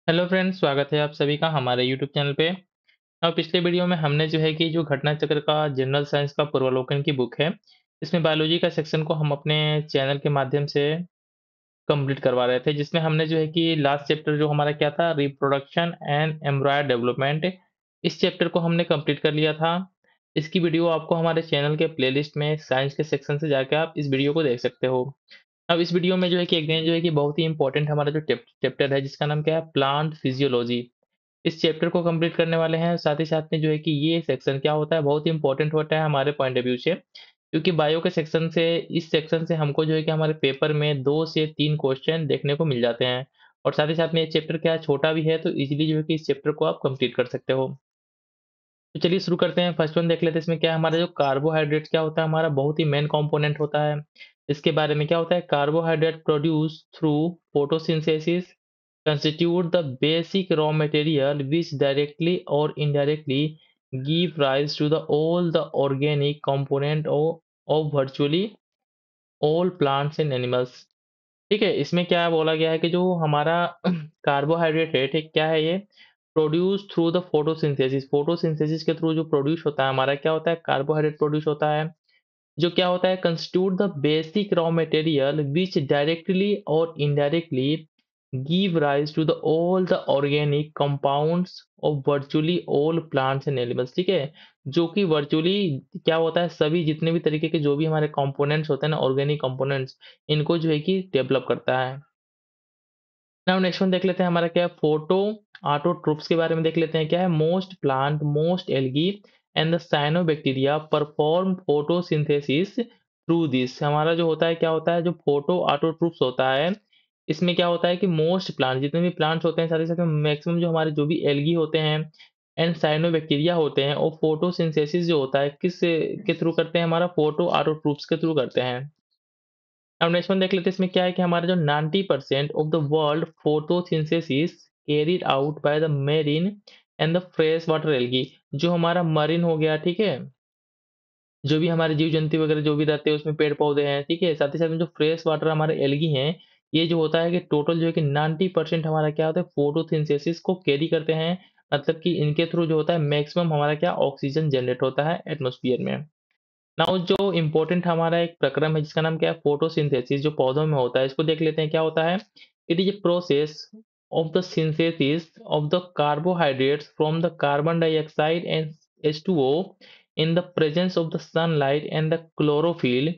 Hello friends, स्वागत है आप सभी का हमारे यूट्यूब चैनल पे। और पिछले वीडियो में हमने जो है कि जो घटना चक्र का जनरल साइंस का पूर्वावलोकन की बुक है, इसमें बायोलॉजी का सेक्शन को हम अपने चैनल के माध्यम से कंप्लीट करवा रहे थे, जिसमें हमने जो है कि लास्ट चैप्टर जो हमारा क्या था, रिप्रोडक्शन एंड एम्ब्रॉय डेवलपमेंट, इस चैप्टर को हमने कंप्लीट कर लिया था। इसकी वीडियो आपको हमारे चैनल के प्लेलिस्ट में साइंस के सेक्शन से जाकर आप इस वीडियो को देख सकते हो। अब इस वीडियो में जो है कि अगेन जो है कि बहुत ही इंपॉर्टेंट हमारा जो चैप्टर है, जिसका नाम क्या है, प्लांट फिजियोलॉजी। इस चैप्टर को कंप्लीट करने वाले हैं। साथ ही साथ में जो है कि ये सेक्शन क्या होता है, बहुत ही इंपॉर्टेंट होता है हमारे पॉइंट ऑफ व्यू से, क्योंकि बायो के सेक्शन से, इस सेक्शन से हमको जो है कि हमारे पेपर में 2 से 3 क्वेश्चन देखने को मिल जाते हैं। और साथ ही साथ में ये चैप्टर क्या है, छोटा भी है, तो इजीली जो है कि इस चैप्टर को आप कंप्लीट कर सकते हो। तो चलिए शुरू करते हैं। फर्स्ट वन देख लेते हैं। इसमें क्या है, हमारा जो कार्बोहाइड्रेट क्या होता है, हमारा बहुत ही मेन कंपोनेंट होता है। इसके बारे में क्या होता है, carbohydrate produce through photosynthesis constitute the basic raw material which directly or indirectly give rise to all the organic component of virtually all plants and animals। ठीक है, इसमें क्या बोला गया है कि जो हमारा कार्बोहाइड्रेट है, ठीक क्या है ये, produce through the photosynthesis, photosynthesis के थ्रू जो प्रोड्यूस होता है, हमारा क्या होता है, कार्बोहाइड्रेट प्रोड्यूस होता है, जो क्या होता है, constitute the basic raw material which directly और indirectly give rise to the all the organic compounds of virtually all plants and animals. ठीक है, जो कि वर्चुअली क्या होता है, सभी जितने भी तरीके के जो भी हमारे कंपोनेंट्स होते हैं ना, ऑर्गेनिक कंपोनेंट्स, इनको जो है कि डेवलप करता है। नाउ नेक्स्ट वन देख लेते हैं, हमारा क्या है, फोटो ऑटोट्रोप्स के बारे में देख लेते हैं। क्या है, most plant, most algae and the cyanobacteria perform photosynthesis through this. हमारा जो होता है, क्या होता है, जो फोटो ऑटोट्रोप्स होता है, इसमें क्या होता है कि मोस्ट प्लांट, जितने भी प्लांट्स होते हैं, साथ ही साथ में मैक्सिमम जो हमारे जो भी एल्गी होते हैं एंड साइनोबैक्टीरिया होते हैं, और फोटोसिंथेसिस जो होता है किस के थ्रू करते हैं, हमारा फोटो ऑटोट्रोप्स के थ्रू करते हैं। अब नेक्स्ट वन देख लेते हैं। इसमें क्या है कि हमारा जो 90% of the world photosynthesis carried out by the marine and the fresh water algae. जो हमारा मरीन हो गया, ठीक है, जो भी हमारे जीव जंतु वगैरह जो भी रहते हैं उसमें पेड़ पौधे हैं, ठीक है, साथ ही साथ में जो फ्रेश वाटर हमारे एल्गी हैं, ये जो होता है कि टोटल जो है कि 90% हमारा क्या होता है, फोटोसिंथेसिस को कैरी करते हैं। मतलब कि इनके थ्रू जो होता है मैक्सिमम हमारा क्या, ऑक्सीजन जनरेट होता है एटमोस्फियर में। नाउ जो इम्पोर्टेंट हमारा एक प्रक्रम है, जिसका नाम क्या है, फोटोसिंथेसिस, जो पौधों में होता है, इसको देख लेते हैं क्या होता है। It is a process of the synthesis of the carbohydrates from the carbon dioxide and H2O in the presence of the sunlight and the chlorophyll.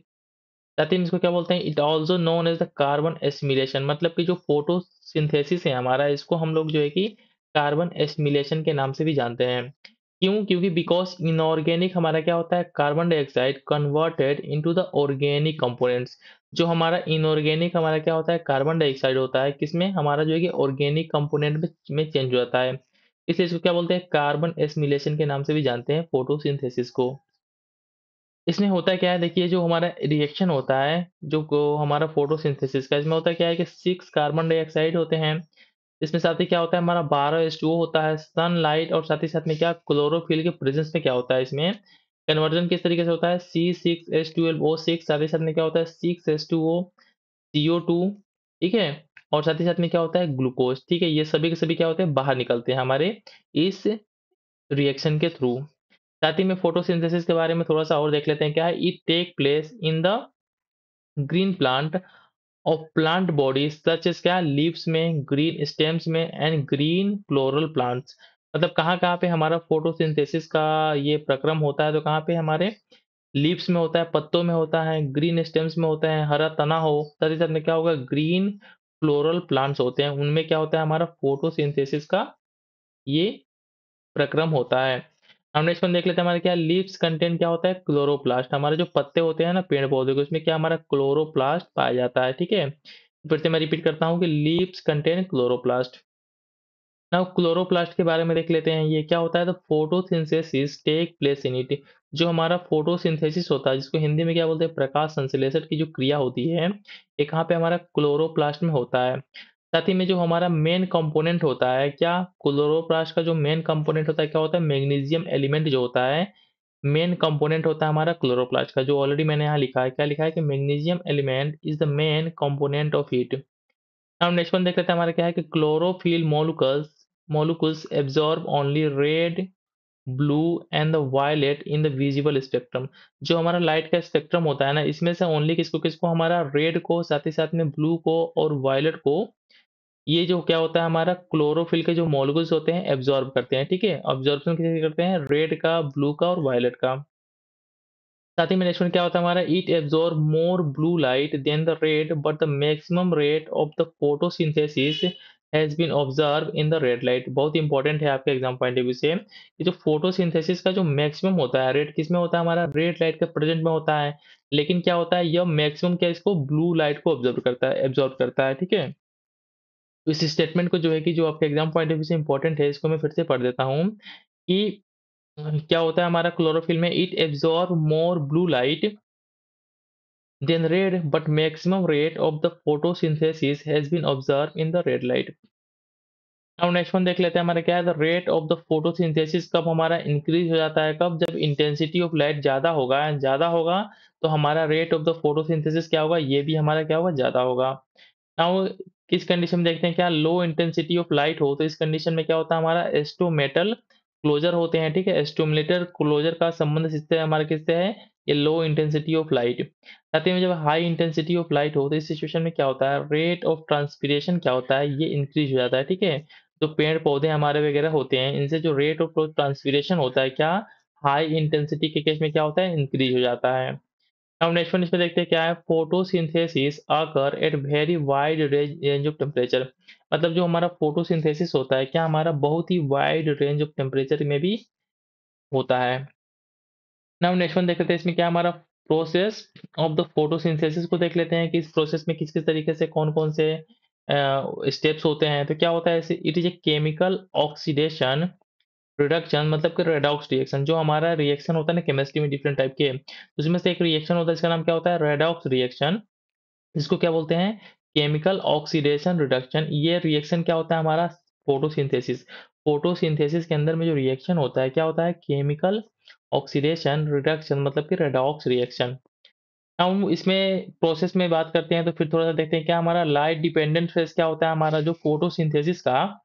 साथ ही में इसको क्या बोलते हैं, it also known as the carbon assimilation. मतलब कि जो फोटोसिंथेसिस है हमारा, इसको हम लोग जो है कि कार्बन एसिमिलेशन के नाम से भी जानते हैं। क्यों, क्योंकि बिकॉज इनऑर्गेनिक हमारा क्या होता है, carbon dioxide converted into the organic components. जो हमारा इनऑर्गेनिक हमारा क्या होता है, कार्बन डाइऑक्साइड होता है, किसमें, हमारा जो है कि ऑर्गेनिक कंपोनेंट में चेंज हो जाता है। इसलिए इसको क्या बोलते हैं, कार्बन एसिमिलेशन के नाम से भी जानते हैं फोटोसिंथेसिस को। इसमें होता क्या है, देखिए, जो हमारा रिएक्शन होता है, जो हमारा फोटोसिंथेसिस का, इसमें होता क्या है कि 6 कार्बन डाइऑक्साइड होते हैं। इसमें साथ ही क्या होता है, हमारा 12 H2O होता है, सनलाइट, और साथ ही साथ में क्या, क्लोरोफिल के प्रेजेंस में क्या होता है, इसमें कन्वर्जन किस तरीके से होता है, C6H12O6, साथ ही साथ में क्या होता है, 6H2O CO2। ठीक है, और साथ ही साथ में क्या होता है, ग्लूकोज। ठीक है, ये सभी के सभी क्या होते हैं, बाहर निकलते हैं हमारे इस रिएक्शन के थ्रू। साथ ही में फोटोसिंथेसिस के बारे में थोड़ा-सा और देख लेते हैं, क्या है, it take place in the green plant of plant bodies such as, क्या, लीव्स में, ग्रीन स्टेम्स में एंड ग्रीन फ्लोरल प्लांट्स। मतलब कहाँ-कहाँ पे हमारा फोटोसिंथेसिस का ये प्रक्रम होता है, तो कहाँ पे हमारे लीव्स में होता है, पत्तों में होता है, ग्रीन स्टेम्स में होता है, हरा तना हो, साथ ही साथ में क्या होगा, ग्रीन फ्लोरल प्लांट्स होते हैं, उनमें क्या होता है, हमारा फोटोसिंथेसिस का ये प्रक्रम होता है। हम नेक्स्ट वन देख लेते हैं, हमारे क्या, लीव्स कंटेंट क्या होता है, क्लोरोप्लास्ट। हमारे जो पत्ते होते हैं ना पेड़ पौधे के, उसमें क्या, हमारा क्लोरोप्लास्ट पाया जाता है। ठीक है, फिर से मैं रिपीट करता हूँ कि leaves contain chloroplast. Now chloroplast के बारे में देख लेते हैं, ये क्या होता है, तो photosynthesis take place in it. जो हमारा फोटोसिंथेसिस होता है, जिसको हिंदी में क्या बोलते हैं, प्रकाश संश्लेषण की जो क्रिया होती है, ये कहाँ पे, हमारा क्लोरोप्लास्ट में होता है। साथ ही में जो हमारा मेन कंपोनेंट होता है, क्या, क्लोरोप्लास्ट का जो मेन कंपोनेंट होता है, क्या होता है, मैग्नीशियम एलिमेंट जो होता है, मेन कंपोनेंट होता है हमारा क्लोरोप्लास्ट का, जो ऑलरेडी मैंने यहाँ लिखा है, क्या लिखा है कि magnesium element is the main component of it. अब नेक्स्ट वन देख लेते हैं हमारा क्या है कि chlorophyll molecules absorb only red, blue and the violet in the visible spectrum. जो हमारा लाइट का स्पेक्ट्रम होता है ना, इसमें से ओनली किसको किसको हमारा रेड को, साथ ही साथ में ब्लू को और वायलेट को, ये जो क्या होता है हमारा क्लोरोफिल के जो मॉलिक्यूल्स होते हैं एब्जॉर्ब करते हैं। ठीक है, ऑब्जॉर्प्शन किसे करते हैं, रेड का, ब्लू का और वायलेट का। साथ ही में नेक्स्ट वन क्या होता है हमारा, it absorb more blue light than the red but the maximum rate of the photosynthesis has been observe in the red light. बहुत इंपॉर्टेंट है आपके एग्जाम पॉइंट ऑफ व्यू से। ये जो फोटोसिंथेसिस का जो मैक्सिमम होता है रेड किस में होता है हमारा, रेड लाइट के प्रेजेंट में होता है। लेकिन क्या होता है, यह मैक्सिमम क्या इसको ब्लू लाइट को ऑब्जर्व करता है, एब्जॉर्ब करता है। ठीक है, तो इस स्टेटमेंट को जो है कि जो आपके एग्जाम पॉइंट ऑफ व्यू से इंपॉर्टेंट है, इसको मैं फिर से पढ़ देता हूँ कि क्या होता है हमारा क्लोरोफिल में, it absorb more blue light then red, but maximum rate of the photosynthesis has been observed in the red light. अब नेक्स्ट वन देख लेते हैं हमारा क्या है, the rate of the photosynthesis कब हमारा इंक्रीज हो जाता है, कब, जब इंटेंसिटी ऑफ लाइट ज़्यादा होगा तो हमारा रेट ऑफ द फोटोसिंथेसिस क्या होगा, ये भी हमारा क्या होगा, ज़्यादा होगा। नाउ किस कंडीशन में देखते हैं, क्या लो इंटेंसिटी ऑफ लाइट हो तो इस कंडीशन में क्या होता है हमारा, एस्टोमेटल क्लोजर होते हैं। ठीक है, एस्टोमेटर क्लोजर का संबंध किससे हमारा, किससे है, ये लो इंटेंसिटी ऑफ लाइट। साथ ही में जब हाई इंटेंसिटी ऑफ लाइट हो तो इस सिचुएशन में क्या होता है, रेट ऑफ ट्रांसपीरेशन क्या होता है, ये इंक्रीज हो जाता है। ठीक है, जो पेड़ पौधे हमारे वगैरह होते हैं, इनसे जो रेट ऑफ ट्रांसपीरेशन होता है, क्या, हाई इंटेंसिटी के केस में क्या होता है, इंक्रीज हो जाता है। अब नेक्स्ट वन इसमें देखते हैं क्या है, photosynthesis occur at very wide range of temperature. मतलब जो हमारा फोटोसिंथेसिस होता है, क्या हमारा बहुत ही वाइड रेंज ऑफ टेम्परेचर में भी होता है। नाउ नेक्स्ट वन देख लेते हैं इसमें क्या हमारा, प्रोसेस ऑफ द फोटोसिंथेसिस को देख लेते हैं कि इस प्रोसेस में किस किस तरीके से कौन कौन से स्टेप्स होते हैं। तो क्या होता है, it is a chemical oxidation reduction, मतलब कि रेडॉक्स रिएक्शन। जो हमारा रिएक्शन होता है ना केमिस्ट्री में डिफरेंट टाइप के, उसमें से एक रिएक्शन होता है, इसका नाम क्या होता है, रेडॉक्स रिएक्शन। इसको क्या बोलते हैं, केमिकल ऑक्सीडेशन रिडक्शन। ये रिएक्शन क्या होता है हमारा, फोटोसिंथेसिस। फोटोसिंथेसिस के अंदर में जो रिएक्शन होता है क्या होता है, केमिकल ऑक्सीडेशन रिडक्शन, मतलब कि रेडॉक्स रिएक्शन। हम इसमें प्रोसेस में बात करते हैं तो फिर थोड़ा सा देखते हैं क्या हमारा लाइट डिपेंडेंट फेज क्या होता है हमारा, जो फोटोसिंथेसिस का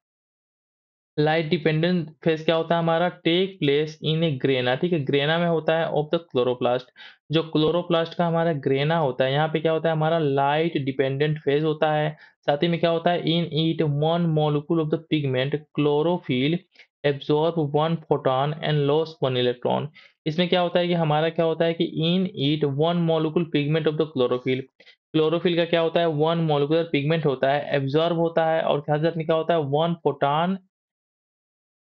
लाइट डिपेंडेंट फेज क्या होता है हमारा, take place in a grana. ठीक है, ग्रेना में होता है ऑफ द क्लोरोप्लास्ट। जो क्लोरोप्लास्ट का हमारा ग्रेना होता है, यहाँ पे क्या होता है हमारा लाइट डिपेंडेंट फेज होता है। साथ ही में क्या होता है, in it one molecule of the pigment chlorophyll absorb one photon and loss one electron. इसमें क्या होता है कि हमारा क्या होता है कि in it one molecule pigment of the chlorophyll, chlorophyll का क्या होता है, वन मॉलिक्यूलर पिगमेंट होता है, एब्जॉर्ब होता है, और साथ में क्या होता है, one photon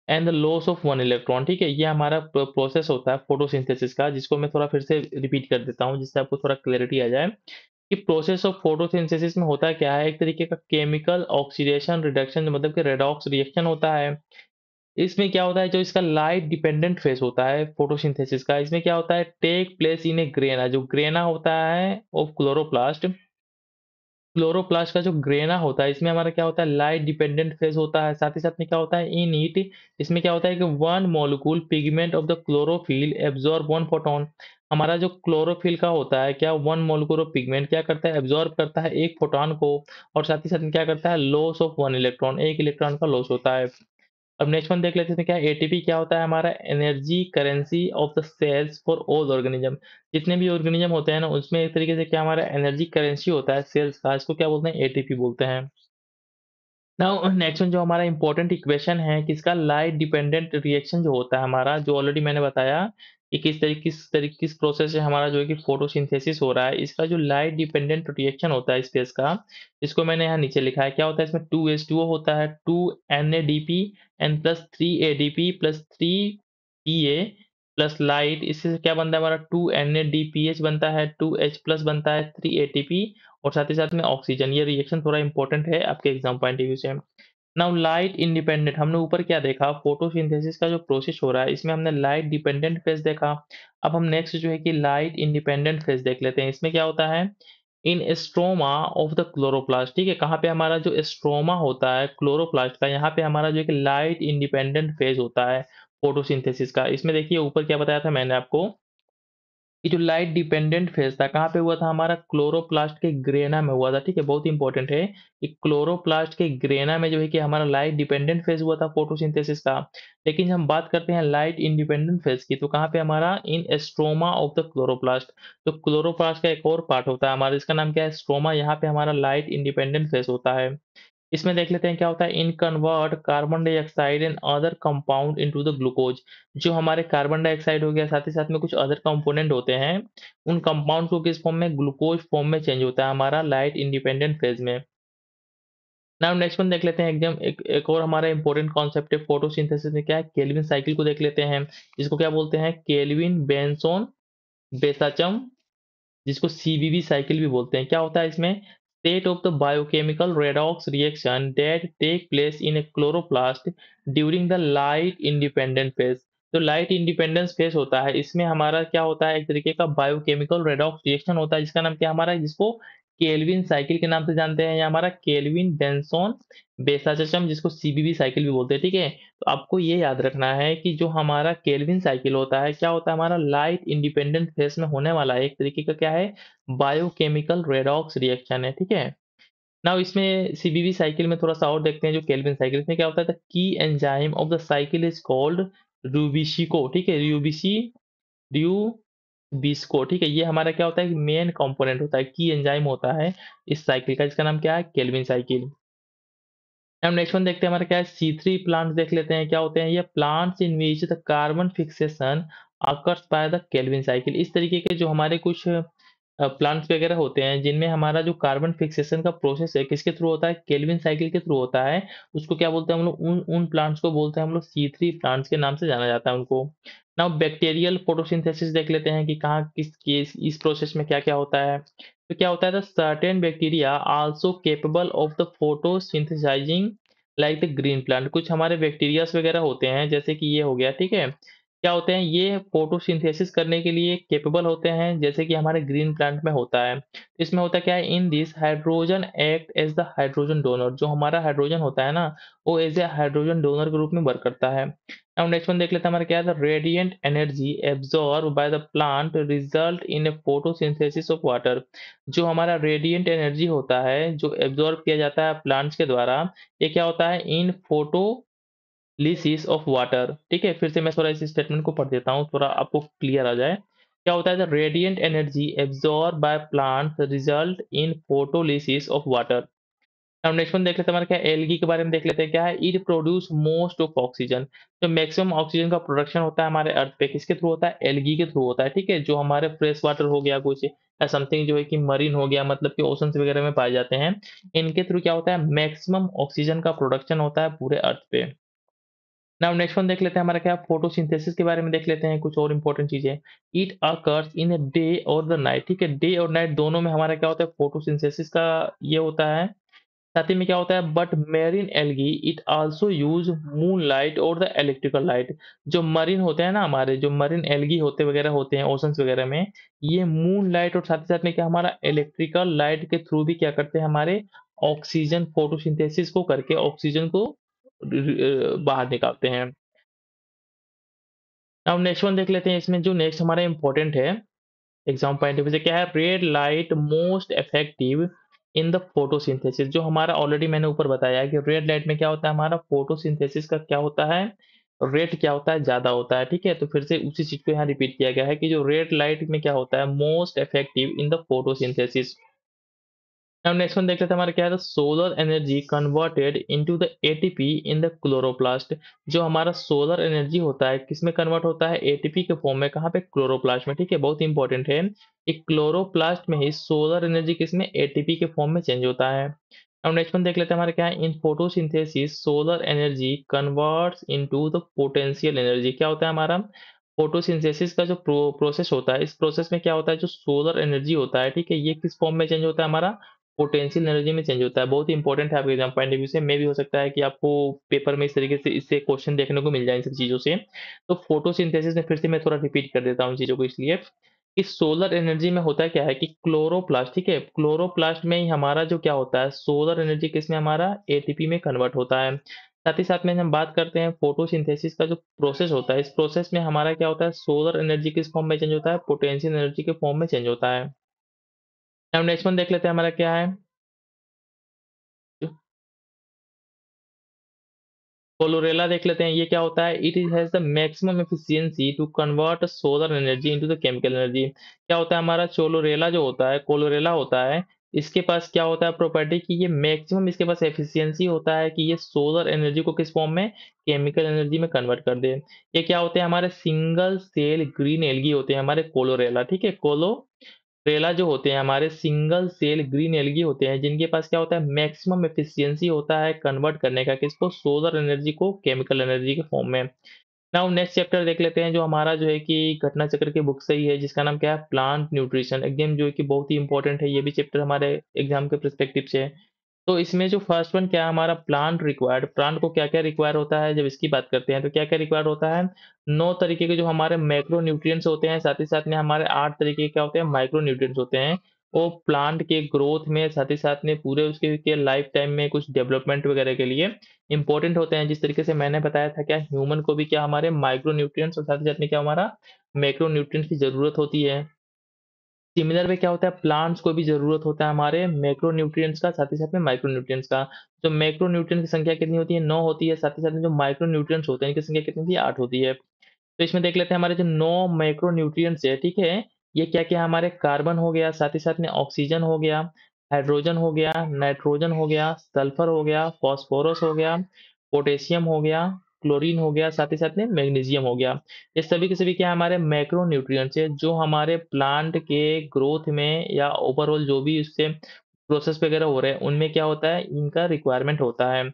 and the loss of one electron. ठीक है, ये हमारा प्रोसेस होता है फोटोसिंथेसिस का, जिसको मैं थोड़ा फिर से रिपीट कर देता हूँ जिससे आपको थोड़ा क्लैरिटी आ जाए कि प्रोसेस ऑफ फोटोसिंथेसिस में होता क्या है, एक तरीके का केमिकल ऑक्सीडेशन रिडक्शन, मतलब कि रेडॉक्स रिएक्शन होता है। इसमें क्या होता है, जो इसका लाइट डिपेंडेंट फेज होता है फोटोसिंथेसिस का, इसमें क्या होता है, take place in a grana. जो ग्रेना होता है ऑफ क्लोरोप्लास्ट, क्लोरोप्लास्ट का जो ग्रेना होता है, इसमें हमारा क्या होता है, लाइट डिपेंडेंट फेज होता है। साथ ही साथ में क्या होता है, इन ईट, इसमें क्या होता है कि one molecule pigment of the chlorophyll absorb one photon. हमारा जो क्लोरोफिल का होता है, क्या, वन मॉलिक्यूल ऑफ पिगमेंट क्या करता है, एब्जॉर्ब करता है एक फोटोन को, और साथ ही साथ में क्या करता है, लॉस ऑफ वन इलेक्ट्रॉन, एक इलेक्ट्रॉन का लॉस होता है। अब नेक्स्ट वन देख लेते हैं क्या, एटीपी क्या होता है हमारा, energy currency of the cells for all organism. जितने भी ऑर्गेनिज्म होते हैं ना, उसमें एक तरीके से क्या हमारा एनर्जी करेंसी होता है सेल्स का, इसको क्या बोलते हैं, एटीपी बोलते हैं। नाउ नेक्स्ट वन जो हमारा इंपॉर्टेंट इक्वेशन है किसका, लाइट डिपेंडेंट रिएक्शन जो होता है हमारा, जो ऑलरेडी मैंने बताया कि किस प्रोसेस से हमारा जो है कि फोटोसिंथेसिस हो रहा है, इसका जो लाइट डिपेंडेंट रिएक्शन होता है स्पेस का, इसको मैंने यहाँ नीचे लिखा है। क्या होता है इसमें, 2H2O होता है, 2NADP and plus 3ADP plus 3PA plus light, इससे क्या बनता है हमारा, 2NADPH बनता है, 2H प्लस बनता है, 3ATP, और साथ ही साथ में ऑक्सीजन। ये रिएक्शन थोड़ा इंपॉर्टेंट है आपके एग्जाम पॉइंट ऑफ व्यू से। नाउ लाइट इंडिपेंडेंट, हमने ऊपर क्या देखा, फोटोसिंथेसिस का जो प्रोसेस हो रहा है, इसमें हमने लाइट डिपेंडेंट फेज देखा। अब हम नेक्स्ट जो है कि लाइट इंडिपेंडेंट फेज देख लेते हैं। इसमें क्या होता है, इन स्ट्रोमा ऑफ द क्लोरोप्लास्ट। ठीक है, कहाँ पे हमारा जो स्ट्रोमा होता है क्लोरोप्लास्ट का, यहाँ पे हमारा जो है कि लाइट इंडिपेंडेंट फेज होता है फोटोसिंथेसिस का। इसमें देखिए ऊपर क्या बताया था मैंने आपको ये जो लाइट डिपेंडेंट फेज था कहाँ पे हुआ था हमारा क्लोरोप्लास्ट के ग्रेना में हुआ था, ठीक है, बहुत इंपॉर्टेंट है कि क्लोरोप्लास्ट के ग्रेना में जो है कि हमारा लाइट डिपेंडेंट फेज हुआ था फोटोसिंथेसिस का। लेकिन हम बात करते हैं लाइट इंडिपेंडेंट फेज की, तो कहाँ पे हमारा इन स्ट्रोमा ऑफ द क्लोरोप्लास्ट। तो क्लोरोप्लास्ट का एक और पार्ट होता है हमारा, इसका नाम क्या है, स्ट्रोमा, यहाँ पे हमारा लाइट इंडिपेंडेंट फेज होता है। इसमें देख लेते हैं क्या होता है, in convert carbon dioxide and other compound into the glucose. जो हमारे कार्बन डाइऑक्साइड हो गया, साथ ही साथ में कुछ अदर कंपोनेंट होते हैं, उन कंपाउंड को किस फॉर्म में, ग्लूकोज फॉर्म में चेंज होता है हमारा लाइट इंडिपेंडेंट फेज में। नाउ नेक्स्ट वन देख लेते हैं, एकदम एक और हमारा इंपॉर्टेंट कॉन्सेप्ट है फोटोसिंथेसिस में, क्या है, केल्विन साइकिल को देख लेते हैं। इसको क्या बोलते हैं, केल्विन बेंसोन बेसाचम, जिसको सीवीवी साइकिल भी बोलते हैं। क्या होता है इसमें, state of the biochemical redox reaction that take place in a chloroplast during the light independent phase। तो लाइट इंडिपेंडेंस फेज होता है, इसमें हमारा क्या होता है, एक तरीके का बायोकेमिकल रेडॉक्स रिएक्शन होता है, जिसका नाम क्या हमारा, जिसको केल्विन साइकिल के नाम से जानते हैं, या हमारा केल्विन बेंसोन बेसाचम, जिसको सीबीबी साइकिल भी बोलते हैं, ठीक है। तो आपको ये याद रखना है कि जो हमारा केल्विन साइकिल होता है, क्या होता है, हमारा लाइट इंडिपेंडेंट फेज में होने वाला है, एक तरीके का क्या है, बायोकेमिकल रेडॉक्स रिएक्शन है, ठीक है। नाउ इसमें सीबीवी साइकिल में थोड़ा-सा और देखते हैं, जो केल्विन साइकिल, इसमें क्या होता है, the key enzyme of the cycle is called rubisco, ठीक है, र्यूबिस्को, ठीक है। ये हमारा क्या होता है, मेन कंपोनेंट होता है, की एंजाइम होता है इस साइकिल का, जिसका नाम क्या है, केल्विन साइकिल। अब नेक्स्ट वन देखते हैं, हमारा क्या है, C3 प्लांट्स देख लेते हैं, क्या होते हैं ये, plants in which the carbon fixation occurs by the Calvin cycle. इस तरीके के जो हमारे कुछ प्लांट्स वगैरह होते हैं, जिनमें हमारा जो कार्बन फिक्सेशन का प्रोसेस है, किसके थ्रू होता है, केल्विन साइकिल के थ्रू होता है। उसको क्या बोलते हैं हम लोग, उन उन प्लांट्स को बोलते हैं हम लोग C3 प्लांट्स के नाम से जाना जाता है उनको। नाउ बैक्टीरियल फोटोसिंथेसिस देख लेते हैं कि कहाँ किस इस प्रोसेस में क्या-क्या होता है। तो क्या होता है, the certain bacteria also capable of the photosynthesising like the green plant. कुछ हमारे बैक्टीरियास वगैरह होते हैं, जैसे कि ये हो गया, ठीक है। क्या होते हैं, ये फोटोसिंथेसिस करने के लिए कैपेबल होते हैं, जैसे कि हमारे ग्रीन प्लांट में होता है। इसमें होता क्या है, in this hydrogen act as the hydrogen donor. जो हमारा हाइड्रोजन होता है ना, वो एज ए हाइड्रोजन डोनर के रूप में वर्क करता है। अब नेक्स्ट वन देख लेते हैं, हमारा क्या है, the radiant energy absorb by the plant result in A photosynthesis of water. जो हमारा रेडिएंट एनर्जी होता है, जो एब्जॉर्ब किया जाता है प्लांट्स के द्वारा, ये क्या होता है, इन फोटोलिसिस ऑफ वाटर, ठीक है। फिर से मैं थोड़ा इस स्टेटमेंट को पढ़ देता हूँ, थोड़ा आपको क्लियर आ जाए। क्या होता है, the radiant energy absorb by plant result in photolysis of water. अब नेक्स्ट वन देख लेते हैं, हमारा क्या, एल्गी के बारे में देख लेते हैं, क्या है, it produce most of oxygen. जो मैक्सिमम ऑक्सीजन का प्रोडक्शन होता है हमारे अर्थ पे, किसके थ्रू होता है, एल्गी के थ्रू होता है, ठीक है। जो हमारे फ्रेश वाटर हो गया कुछ, या समथिंग जो है कि मरीन हो गया, मतलब कि ओशंस वगैरह में पाए जाते हैं, इनके थ्रू क्या होता है, मैक्सिमम ऑक्सीजन का प्रोडक्शन होता है पूरे अर्थ पे। नाउ नेक्स्ट वन देख लेते हैं, हमारा क्या, फोटोसिंथेसिस के बारे में देख लेते हैं कुछ और इंपॉर्टेंट चीजें। It occurs in a day और द नाइट, ठीक है, डे और नाइट दोनों में हमारा क्या होता है, फोटोसिंथेसिस का ये होता है। साथ ही में क्या होता है, but marine algae it also use moon light और द इलेक्ट्रिकल लाइट। जो मरीन होते हैं ना, हमारे जो मरीन एल्गी होते वगैरह होते हैं ओशंस वगैरह में, ये मून लाइट और साथ ही साथ में क्या, हमारा इलेक्ट्रिकल लाइट के थ्रू भी क्या करते हैं, हमारे ऑक्सीजन फोटोसिंथेसिस को करके ऑक्सीजन को बाहर निकालते हैं। अब नेक्स्ट वन देख लेते हैं, इसमें जो नेक्स्ट हमारा इंपॉर्टेंट है एग्जाम पॉइंट ऑफ व्यू से, क्या है, red light most effective in the photosynthesis. जो हमारा ऑलरेडी मैंने ऊपर बताया है कि रेड लाइट में क्या होता है, हमारा फोटोसिंथेसिस का क्या होता है, रेट क्या होता है, ज्यादा होता है, ठीक है। तो फिर से उसी चीज को यहाँ रिपीट किया गया है कि जो रेड लाइट में क्या होता है, most effective in the photosynthesis. अब नेक्स्ट वन देख लेते हैं, हमारा क्या है, solar energy converted into the ATP in the chloroplast. जो हमारा सोलर एनर्जी होता है, किसमें कन्वर्ट होता है, एटीपी के फॉर्म में, कहाँ पे, क्लोरोप्लास्ट में, ठीक है, बहुत इंपॉर्टेंट है। एक क्लोरोप्लास्ट में ही सोलर एनर्जी किसमें, एटीपी के फॉर्म में चेंज होता है। अब नेक्स्ट वन देख लेते हैं, हमारा क्या है, in photosynthesis solar energy converts into the potential energy. क्या होता है हमारा, फोटोसिंथेसिस का जो प्रोसेस होता है, इस प्रोसेस में क्या होता है, जो सोलर एनर्जी होता है, ठीक है, ये किस फॉर्म में चेंज होता है, हमारा पोटेंशियल एनर्जी में चेंज होता है। बहुत इंपॉर्टेंट है आपके एग्जाम पॉइंट ऑफ व्यू से, मे भी हो सकता है कि आपको पेपर में इस तरीके से इससे क्वेश्चन देखने को मिल जाए इन सब चीज़ों से। तो फोटोसिंथेसिस में फिर से मैं थोड़ा रिपीट कर देता हूँ चीज़ों को, इसलिए इस सोलर एनर्जी में होता क्या है कि क्लोरोप्लास्ट, ठीक है, क्लोरोप्लास्ट में ही हमारा जो क्या होता है, सोलर एनर्जी किसमें, हमारा एटीपी में कन्वर्ट होता है। साथ ही साथ में हम बात करते हैं फोटोसिंथेसिस का जो प्रोसेस होता है, इस प्रोसेस में हमारा क्या होता है, सोलर एनर्जी किस फॉर्म में चेंज होता है, पोटेंशियल एनर्जी के फॉर्म में चेंज होता है। अब नेक्स्ट वन देख लेते हैं हमारा क्या है। क्लोरेला देख लेते हैं, ये क्या होता है, it is has the maximum efficiency to convert solar energy into the chemical energy. क्या होता है हमारा क्लोरेला जो होता है, क्लोरेला होता है, इसके पास क्या होता है प्रॉपर्टी कि ये मैक्सिमम इसके पास एफिशिएंसी होता है कि ये सोलर एनर्जी को किस फॉर्म में, केमिकल एनर्जी में कन्वर्ट कर दे। ये क्या होते हैं हमारे सिंगल सेल ग्रीन एल्गी होते हैं हमारे क्लोरेला, ठीक है। क्लोरेला जो होते हैं हमारे सिंगल सेल ग्रीन एल्गी होते हैं, जिनके पास क्या होता है मैक्सिमम एफिशिएंसी होता है कन्वर्ट करने का किसको, सोलर एनर्जी को केमिकल एनर्जी के फॉर्म में। नाउ नेक्स्ट चैप्टर देख लेते हैं जो हमारा जो है कि घटना चक्र की बुक से ही है, जिसका नाम क्या है, प्लांट न्यूट्रिशन। एकदम जो है कि बहुत ही इंपॉर्टेंट है, ये भी चैप्टर हमारे एग्जाम के पर्सपेक्टिव से है। तो इसमें जो फर्स्ट वन क्या है हमारा, प्लांट रिक्वायर्ड, प्लांट को क्या क्या रिक्वायर होता है, जब इसकी बात करते हैं तो क्या क्या रिक्वायर होता है, 9 तरीके के जो हमारे मैक्रो न्यूट्रिएंट्स होते हैं, साथ ही साथ में हमारे 8 तरीके के क्या होते हैं, माइक्रो न्यूट्रिएंट्स होते हैं। वो प्लांट के ग्रोथ में, साथ ही साथ में पूरे उसके के लाइफ टाइम में कुछ डेवलपमेंट वगैरह के लिए इंपॉर्टेंट होते हैं। जिस तरीके से मैंने बताया था, क्या ह्यूमन को भी क्या हमारे माइक्रो न्यूट्रिएंट्स और साथ ही साथ में क्या हमारा मैक्रो न्यूट्रिएंट्स की जरूरत होती है। सिमिलर वे क्या होता है, प्लांट्स को भी ज़रूरत होता है हमारे मैक्रो न्यूट्रिएंट्स का, साथ ही साथ में माइक्रो न्यूट्रिएंट्स का। तो मैक्रो न्यूट्रिएंट्स की संख्या कितनी होती है, 9 होती है, साथ ही साथ में जो माइक्रो न्यूट्रिएंट्स होते हैं इनकी संख्या कितनी होती है, 8 होती है। तो इसमें देख लेते हैं हमारे जो 9 मैक्रो न्यूट्रिएंट्स है, ठीक है, ये क्या-क्या हमारे, कार्बन हो गया, साथ ही साथ में ऑक्सीजन हो गया, हाइड्रोजन हो गया, नाइट्रोजन हो गया, सल्फर हो गया, फास्फोरस हो गया, पोटेशियम हो गया, क्लोरीन हो गया, साथ ही साथ में मैग्नीशियम हो गया। ये सभी के सभी क्या हमारे मैक्रो न्यूट्रिएंट्स है, जो हमारे प्लांट के ग्रोथ में या ओवरऑल जो भी इससे प्रोसेस वगैरह हो रहे हैं, उनमें क्या होता है, इनका रिक्वायरमेंट होता है।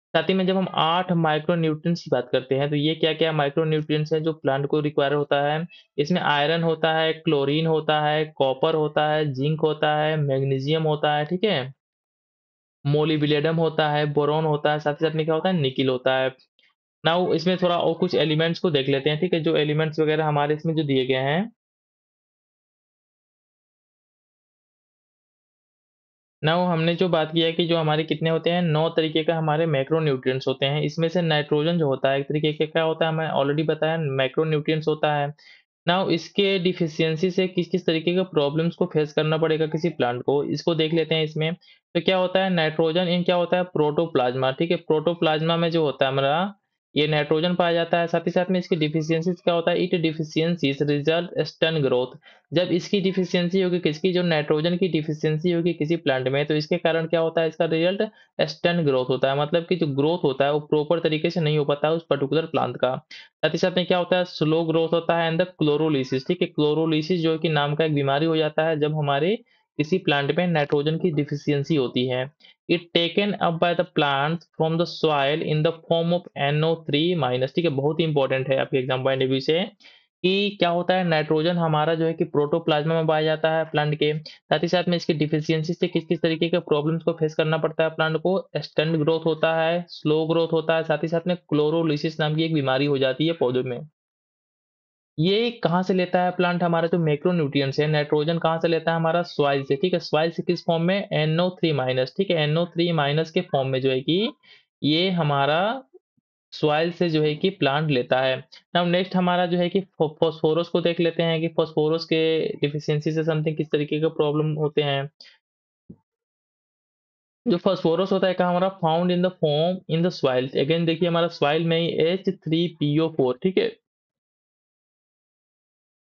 साथ ही में जब हम 8 माइक्रो न्यूट्रिएंट्स की बात करते हैं, तो ये क्या-क्या माइक्रो न्यूट्रिएंट्स हैं जो प्लांट को रिक्वायर होता है। इसमें आयरन होता है, क्लोरीन होता है, कॉपर होता है, जिंक होता है, मैग्नीशियम होता है, ठीक है? मोलिब्डेनम होता है, बोरॉन होता है, साथ ही साथ में क्या होता है, निकेल होता है। नाउ इसमें थोड़ा और कुछ एलिमेंट्स को देख लेते हैं, ठीक है? जो एलिमेंट्स वगैरह हमारे इसमें जो दिए गए हैं। नाउ हमने जो बात किया है कि जो हमारे कितने होते हैं, 9 तरीके का हमारे मैक्रो न्यूट्रिएंट्स होते हैं। इसमें से नाइट्रोजन जो होता है, एक तरीके का क्या होता है, हमें ऑलरेडी बताया, मैक्रो न्यूट्रिएंट्स होता है। नाउ इसके डिफिशियंसी से किस-किस तरीके के प्रॉब्लम्स को फेस करना पड़ेगा किसी प्लांट को, इसको देख लेते हैं इसमें। तो क्या होता है, नाइट्रोजन इन क्या होता है, प्रोटोप्लाज्मा, ठीक है? प्रोटोप्लाज्मा में जो होता है हमारा, ये नाइट्रोजन पाया जाता है। साथ ही साथ में इसकी डिफिशियंसीज़ क्या होता है, इट डिफिशियंसीज़ रिजल्ट स्टन ग्रोथ। जब इसकी डिफिशियंसी होगी, किसकी, जो नाइट्रोजन की डिफिशियंसी होगी किसी प्लांट में, तो इसके कारण क्या होता है, इसका रिजल्ट स्टन ग्रोथ होता है। मतलब कि जो ग्रोथ होता है वो प्रॉपर तरीके से नहीं हो पाता है उस पर्टिकुलर प्लांट का। साथ ही साथ में क्या होता है, स्लो ग्रोथ होता है एंड द क्लोरोलिसिस, ठीक है? क्लोरोलिसिस जो है कि नाम का एक बीमारी हो जाता है जब हमारे किसी प्लांट में नाइट्रोजन की डिफिशियंसी होती है। It taken up by the plant from the soil in the form of NO3 minus, ठीक है? बहुत ही इंपॉर्टेंट है आपके एग्जाम पॉइंट ऑफ व्यू से कि क्या होता है, नाइट्रोजन हमारा जो है कि प्रोटोप्लाज्मा में पाया जाता है प्लांट के। साथ ही साथ में इसकी डिफिशियंसी से किस-किस तरीके के प्रॉब्लम्स को फेस करना पड़ता है प्लांट को, स्टंट ग्रोथ होता है, स्लो ग्रोथ होता है, साथ ही साथ में क्लोरोलिसिस नाम की एक बीमारी हो जाती है पौधों में। ये कहाँ से लेता है प्लांट, हमारा जो मैक्रोन्यूट्रिएंट्स है, नाइट्रोजन कहाँ से लेता है हमारा, सॉइल से, ठीक है? सॉइल से किस फॉर्म में, NO3 माइनस, ठीक है? NO3 माइनस के फॉर्म में जो है कि ये हमारा सॉइल से जो है कि प्लांट लेता है। नाउ नेक्स्ट हमारा जो है कि फॉस्फोरस को देख लेते हैं कि फॉस्फोरस के डिफिशियंसी से समथिंग किस तरीके के प्रॉब्लम होते हैं। जो फास्फोरस होता है कहाँ हमारा, found in the form in the soil. Again देखिए हमारा सॉइल में ही H3PO4, ठीक है?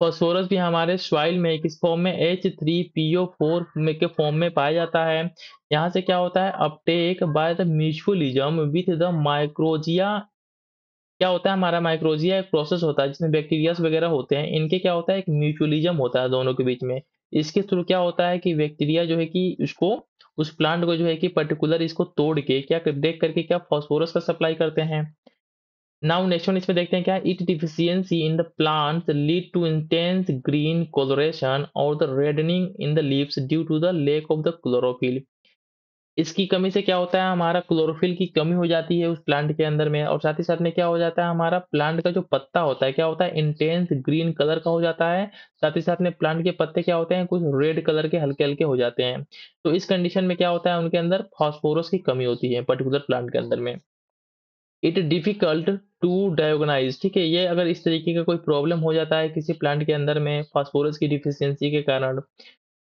फास्फोरस भी हमारे सॉइल में किस फॉर्म में, H3PO4 में के फॉर्म में पाया जाता है। यहाँ से क्या होता है, uptake by the mutualism with the mycorrhiza. क्या होता है हमारा, माइक्रोजिया एक प्रोसेस होता है जिसमें बैक्टीरियाज वगैरह होते हैं, इनके क्या होता है, एक म्यूचुअलिज्म होता है दोनों के बीच में। इसके थ्रू क्या होता है कि बैक्टीरिया जो है कि उसको, उस प्लांट को जो है कि पर्टिकुलर इसको तोड़ के देख करके क्या फास्फोरस का सप्लाई करते हैं। नाउ नेक्स्ट वन इसमें देखते हैं क्या, it deficiency in the plant lead to intense green colouration और the reddening in the leaves due to the lack of the chlorophyll. इसकी कमी से क्या होता है, हमारा क्लोरोफिल की कमी हो जाती है उस प्लांट के अंदर में, और साथ ही साथ में क्या हो जाता है, हमारा प्लांट का जो पत्ता होता है क्या होता है, इंटेंस ग्रीन कलर का हो जाता है। साथ ही साथ में प्लांट के पत्ते क्या होते हैं, कुछ रेड कलर के हल्के हल्के हो जाते हैं। तो इस कंडीशन में क्या होता है, उनके अंदर फास्फोरस की कमी होती है पर्टिकुलर प्लांट के अंदर में। इट डिफिकल्ट टू डायग्नाइज, ठीक है। ये अगर इस तरीके का कोई प्रॉब्लम हो जाता है किसी प्लांट के अंदर में फास्फोरस की डिफिशियंसी के कारण,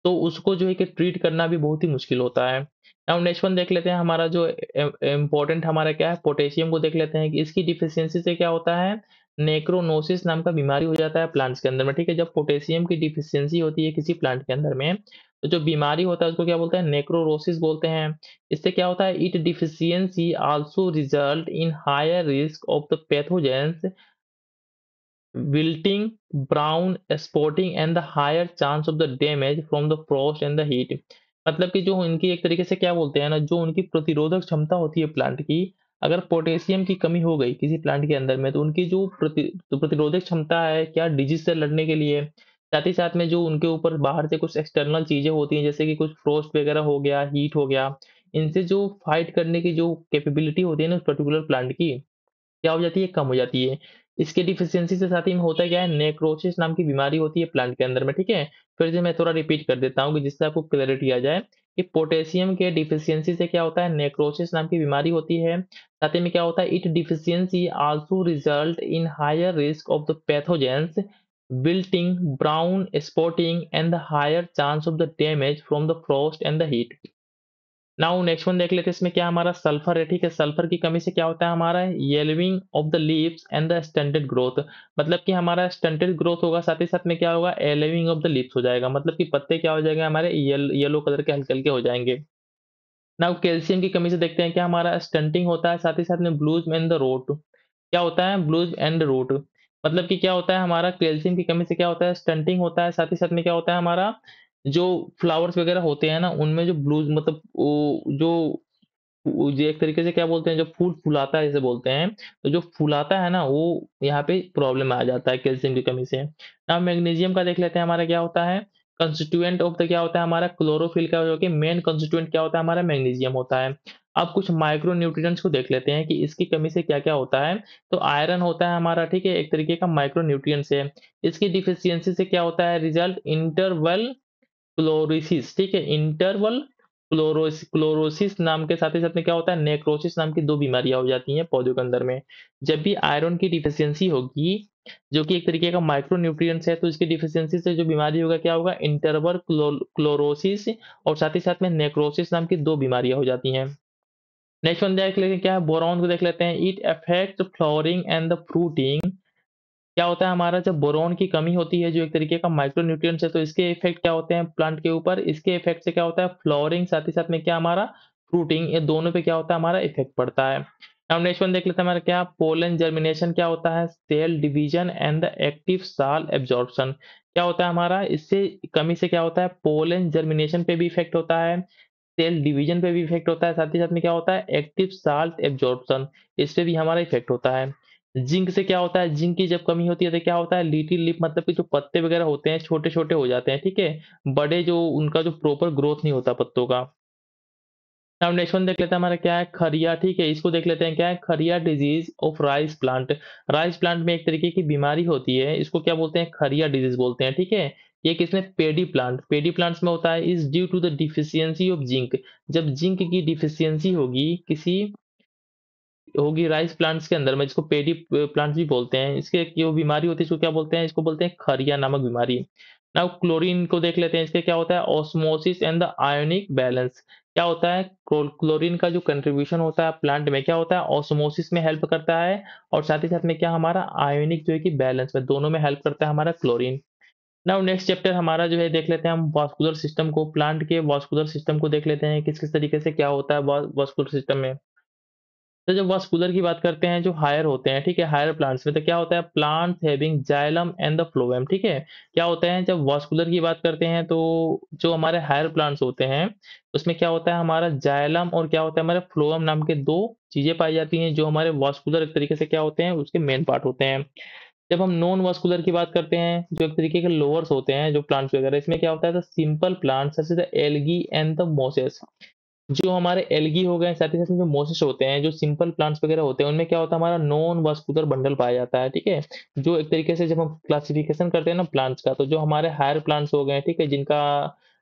तो उसको जो है कि ट्रीट करना भी बहुत ही मुश्किल होता है। अब नेक्स्ट वन देख लेते हैं, हमारा जो इम्पोर्टेंट हमारा क्या है, पोटेशियम को देख लेते हैं कि इसकी डिफिशियंसी से क्या होता है, नेक्रोनोसिस नाम का बीमारी हो जाता है प्लांट्स के अंदर में, ठीक है। जब पोटेशियम की डिफिशियंसी होती है किसी प्लांट के अंदर में, तो जो बीमारी होता है उसको क्या बोलते हैं, नेक्रोरोसिस बोलते हैं। इससे क्या होता है, it deficiency also result in higher risk of the pathogens wilting, brown, spotting and the higher chance of the damage from the frost and the heat। मतलब कि जो उनकी एक तरीके से क्या बोलते हैं ना, जो उनकी प्रतिरोधक क्षमता होती है प्लांट की, अगर पोटेशियम की कमी हो गई किसी प्लांट के अंदर में, तो उनकी जो प्रतिरोधक क्षमता है क्या डिजीज से लड़ने के लिए, साथ ही साथ में जो उनके ऊपर बाहर से कुछ एक्सटर्नल चीजें होती हैं जैसे कि कुछ फ्रोस्ट वगैरह हो गया, हीट हो गया, इनसे जो फाइट करने की जो कैपेबिलिटी होती है ना उस पर्टिकुलर प्लांट की, क्या हो जाती है, कम हो जाती है। इसके डिफिशियंसी से साथ ही में होता क्या है, नेक्रोसिस नाम की बीमारी होती है प्लांट के अंदर में, ठीक है। फिर से मैं थोड़ा रिपीट कर देता हूँ कि जिससे आपको क्लैरिटी आ जाए कि पोटेशियम के डिफिशियंसी से क्या होता है, नेक्रोसिस नाम की बीमारी होती है। साथ ही में क्या होता है, it deficiency also result in higher risk of the pathogens wilting, brown spotting and the higher chance of the damage from the frost and the heat. Now next one देख लेते हैं, इसमें क्या हमारा सल्फर है, ठीक है। सल्फर की कमी से क्या होता है, हमारा yellowing of the leaves and the stunted growth, मतलब कि हमारा स्टंटेड ग्रोथ होगा, साथ ही साथ में क्या होगा, येलोविंग ऑफ द लीव्स हो जाएगा, मतलब कि पत्ते क्या हो जाएंगे हमारे, येलो कलर के हल्के हल्के हो जाएंगे। नाउ कैल्शियम की कमी से देखते हैं क्या हमारा स्टंटिंग होता है, साथ ही साथ में ब्लूज एंड द रोट, क्या होता है, ब्लूज एंड रूट, मतलब कि क्या होता है हमारा कैल्शियम की कमी से क्या होता है, स्टंटिंग होता है, साथ ही साथ में क्या होता है हमारा जो फ्लावर्स वगैरह होते हैं ना उनमें जो ब्लूज मतलब जो जो एक तरीके से क्या बोलते हैं, जब फूल फुलाता है जिसे बोलते हैं, तो जो फुलाता है ना वो यहाँ पे प्रॉब्लम आ जाता है कैल्शियम की कमी से। अब मैग्नीशियम का देख लेते हैं, हमारा क्या होता है, कंस्टिट्यूएंट ऑफ द क्या होता है हमारा क्लोरोफिल का, जो कि मेन कंस्टिट्यूएंट क्या होता है हमारा, मैग्नीशियम होता है। अब कुछ माइक्रो न्यूट्रिएंट्स को देख लेते हैं कि इसकी कमी से क्या-क्या होता है। तो आयरन होता है हमारा, ठीक है, एक तरीके का माइक्रो न्यूट्रिएंट्स है। इसकी डिफिशियंसी से क्या होता है, रिजल्ट इंटरवल क्लोरोसिस, ठीक है, इंटरवल क्लोरोसिस नाम के साथ ही साथ में क्या होता है, नेक्रोसिस नाम की 2 बीमारियाँ हो जाती हैं पौधों के अंदर में। जब भी आयरन की डिफिशियंसी होगी, जो कि एक तरीके का माइक्रो न्यूट्रिएंट्स है, तो इसकी डिफिशियंसी से जो बीमारी होगा क्या होगा, इंटरवल क्लोरोसिस और साथ ही साथ में नेक्रोसिस नाम की 2 बीमारियाँ हो जाती हैं। नेक्स्ट वन देख लेते हैं क्या है, बोरॉन को देख लेते हैं। It affects flowering and the fruiting, क्या होता है हमारा, जब बोरॉन की कमी होती है जो एक तरीके का माइक्रो न्यूट्रिएंट्स है, तो इसके इफेक्ट क्या होते हैं प्लांट के ऊपर, इसके इफेक्ट से क्या होता है, फ्लावरिंग साथ ही साथ में क्या हमारा फ्रूटिंग, ये दोनों पे क्या होता है हमारा इफेक्ट पड़ता है। अब नेक्स्ट वन देख लेते हैं हमारा क्या, पोलन जर्मिनेशन क्या होता है, cell division and the active salt absorption, क्या होता है हमारा, इससे कमी से क्या होता है, पोलन जर्मिनेशन पे भी इफेक्ट होता है, सेल डिवीजन पे भी इफेक्ट होता है, साथ ही साथ में क्या होता है, एक्टिव साल्ट एब्जॉर्प्शन, इस पे भी हमारा इफेक्ट होता है। जिंक से क्या होता है, जिंक की जब कमी होती है तो क्या होता है, लिटिल लिप, मतलब कि जो पत्ते वगैरह होते हैं छोटे छोटे हो जाते हैं, ठीक है, बड़े जो उनका जो प्रॉपर ग्रोथ नहीं होता पत्तों का। अब नेक्स्ट वन देख लेते हैं हमारा क्या है, खरिया, ठीक है, इसको देख लेते हैं क्या है, Khaira disease of rice plant. Rice plant में एक तरीके की बीमारी होती है, इसको क्या बोलते हैं, खरिया डिजीज बोलते हैं, ठीक है। ये किसमें, पेडी प्लांट्स में होता है, is due to the deficiency of zinc. जब जिंक की डिफिशियंसी होगी किसी होगी राइस प्लांट्स के अंदर में, जिसको पेडी प्लांट्स भी बोलते हैं, इसके जो बीमारी होती है इसको क्या बोलते हैं, इसको बोलते हैं खरिया नामक बीमारी। नाउ क्लोरीन को देख लेते हैं, इसके क्या होता है, osmosis and the ionic balance, क्या होता है, क्लोरीन का जो कंट्रीब्यूशन होता है प्लांट में क्या होता है, ऑस्मोसिस में हेल्प करता है, और साथ ही साथ में क्या हमारा आयोनिक जो है कि बैलेंस में, दोनों में हेल्प करता है हमारा क्लोरीन। नाउ नेक्स्ट चैप्टर हमारा जो है देख लेते हैं हम वास्कुलर सिस्टम को, प्लांट के वास्कुलर सिस्टम को देख लेते हैं किस किस तरीके से क्या होता है वास्कुलर सिस्टम में। तो जब वास्कुलर की बात करते हैं जो हायर होते हैं, ठीक है, हायर प्लांट्स में, तो क्या होता है, plants having xylem and the phloem, ठीक है। क्या होता है जब वास्कुलर की बात करते हैं तो जो हमारे हायर प्लांट्स होते हैं उसमें क्या होता है हमारा जाइलम, और क्या होता है हमारे फ्लोएम नाम के दो चीजें पाई जाती हैं जो हमारे वास्कुलर एक तरीके से क्या होते हैं उसके मेन पार्ट होते हैं। जब हम नॉन वास्कुलर की बात करते हैं जो एक तरीके के लोअर्स होते हैं जो प्लांट्स वगैरह, इसमें क्या होता है, सिंपल प्लांट्स जैसे the algae and the Moses, जो हमारे एल्गी हो गए, साथ ही साथ में जो मोसिस होते हैं, जो सिंपल प्लांट्स वगैरह होते हैं, उनमें क्या होता है हमारा नॉन वास्कुलर बंडल पाया जाता है, ठीक है। जो एक तरीके से जब हम क्लासिफिकेशन करते हैं ना प्लांट्स का, तो जो हमारे हायर प्लांट्स हो गए, ठीक है, जिनका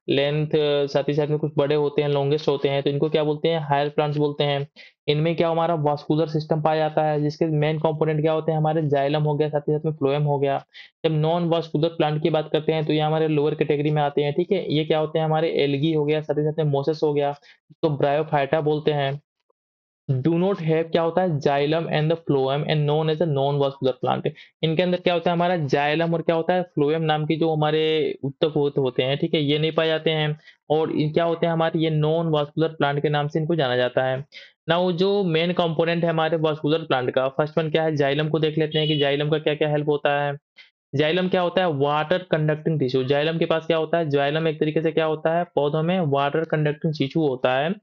लेंथ साथ ही साथ में कुछ बड़े होते हैं, लॉन्गेस्ट होते हैं, तो इनको क्या बोलते हैं? हायर प्लांट्स बोलते हैं। इनमें क्या हमारा वास्कुलर सिस्टम पाया जाता है, जिसके मेन कंपोनेंट क्या होते हैं? हमारे जाइलम हो गया, साथ ही साथ में फ्लोएम हो गया। जब नॉन वास्कुलर प्लांट की बात करते हैं, तो ये हमारे लोअर कैटेगरी में आते हैं, ठीक है? ये क्या होते हैं? हमारे एल्गी हो गया, साथ ही साथ में मोसेस हो गया, तो ब्रायोफाइटा बोलते हैं। डू नॉट हैव क्या होता है? Xylem and the phloem and known as a non vascular plant. इनके अंदर क्या होता है? हमारा जाइलम और क्या होता है? फ्लोएम नाम की जो हमारे उत्तक होते हैं, ठीक है? ये नहीं पाए जाते हैं, और ये क्या होते हैं? हमारे ये नॉन वास्कुलर प्लांट के नाम से इनको जाना जाता है। नाउ जो मेन कंपोनेंट है हमारे वास्कुलर प्लांट का, फर्स्ट वन क्या है? जाइलम को देख लेते हैं कि जाइलम का क्या क्या हेल्प होता है। जाइलम क्या होता है? Water conducting tissue. जाइलम के पास क्या होता है? जाइलम एक तरीके से क्या होता है? पौधों में वाटर कंडक्टिंग टिश्यू होता है,